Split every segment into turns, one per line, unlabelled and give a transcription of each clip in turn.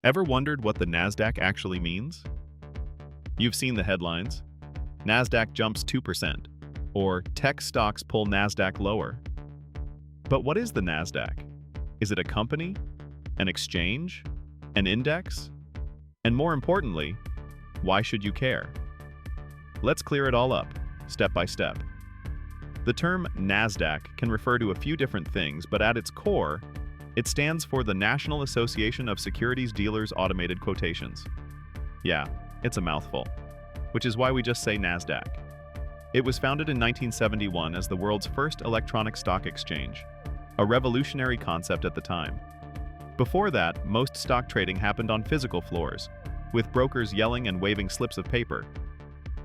Ever wondered what the NASDAQ actually means? You've seen the headlines. NASDAQ jumps 2%, or tech stocks pull NASDAQ lower. But what is the NASDAQ? Is it a company? An exchange? An index? And more importantly, why should you care? Let's clear it all up, step by step. The term NASDAQ can refer to a few different things, but at its core, it stands for the National Association of Securities Dealers Automated Quotations. Yeah, it's a mouthful, which is why we just say NASDAQ. It was founded in 1971 as the world's first electronic stock exchange, a revolutionary concept at the time. Before that, most stock trading happened on physical floors, with brokers yelling and waving slips of paper.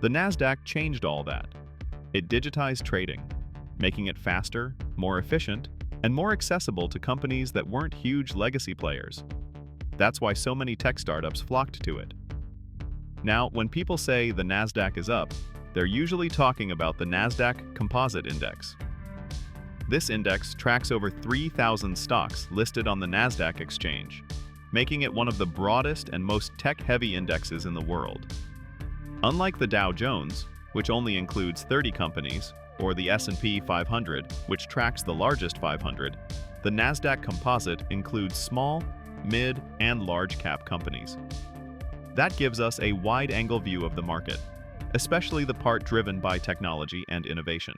The NASDAQ changed all that. It digitized trading, making it faster, more efficient, and more accessible to companies that weren't huge legacy players. That's why so many tech startups flocked to it. Now, when people say the NASDAQ is up, they're usually talking about the NASDAQ Composite Index. This index tracks over 3,000 stocks listed on the NASDAQ exchange, making it one of the broadest and most tech-heavy indexes in the world. Unlike the Dow Jones, which only includes 30 companies, or the S&P 500, which tracks the largest 500, the NASDAQ Composite includes small, mid, and large-cap companies. That gives us a wide-angle view of the market, especially the part driven by technology and innovation.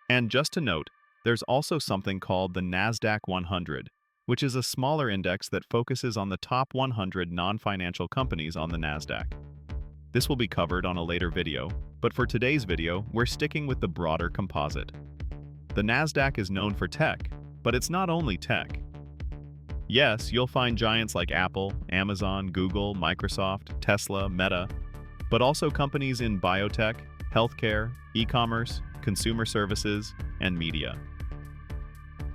And just to note, there's also something called the NASDAQ 100, which is a smaller index that focuses on the top 100 non-financial companies on the NASDAQ. This will be covered on a later video, but for today's video, we're sticking with the broader composite. The NASDAQ is known for tech, but it's not only tech. Yes, you'll find giants like Apple, Amazon, Google, Microsoft, Tesla, Meta, but also companies in biotech, healthcare, e-commerce, consumer services, and media.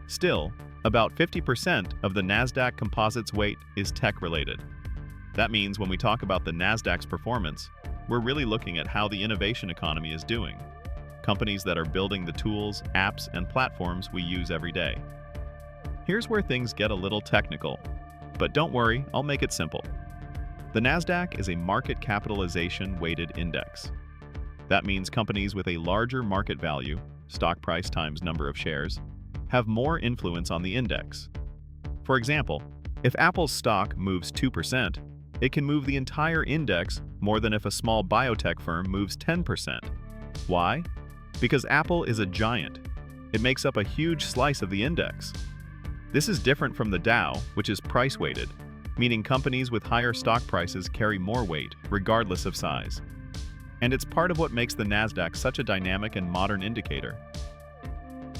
Still, about 50% of the NASDAQ Composite's weight is tech-related. That means when we talk about the NASDAQ's performance, we're really looking at how the innovation economy is doing. Companies that are building the tools, apps, and platforms we use every day. Here's where things get a little technical, but don't worry, I'll make it simple. The NASDAQ is a market capitalization weighted index. That means companies with a larger market value, stock price times number of shares, have more influence on the index. For example, if Apple's stock moves 2%, it can move the entire index more than if a small biotech firm moves 10%. Why? Because Apple is a giant. It makes up a huge slice of the index. This is different from the Dow, which is price-weighted, meaning companies with higher stock prices carry more weight, regardless of size. And it's part of what makes the NASDAQ such a dynamic and modern indicator.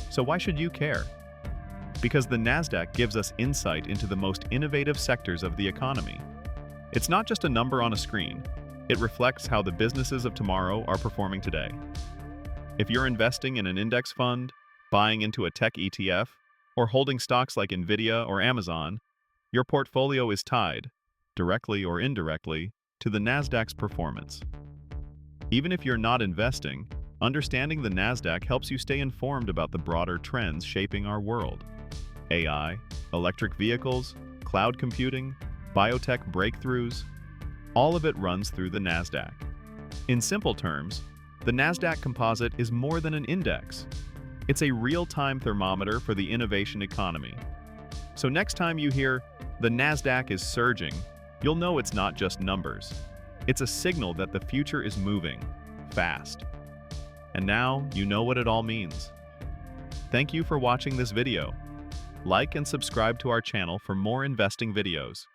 So why should you care? Because the NASDAQ gives us insight into the most innovative sectors of the economy. It's not just a number on a screen. It reflects how the businesses of tomorrow are performing today. If you're investing in an index fund, buying into a tech ETF, or holding stocks like Nvidia or Amazon, your portfolio is tied, directly or indirectly, to the NASDAQ's performance. Even if you're not investing, understanding the NASDAQ helps you stay informed about the broader trends shaping our world. AI, electric vehicles, cloud computing, biotech breakthroughs, all of it runs through the NASDAQ. In simple terms, the NASDAQ Composite is more than an index. It's a real-time thermometer for the innovation economy. So next time you hear, the NASDAQ is surging, you'll know it's not just numbers. It's a signal that the future is moving, fast. And now you know what it all means. Thank you for watching this video. Like and subscribe to our channel for more investing videos.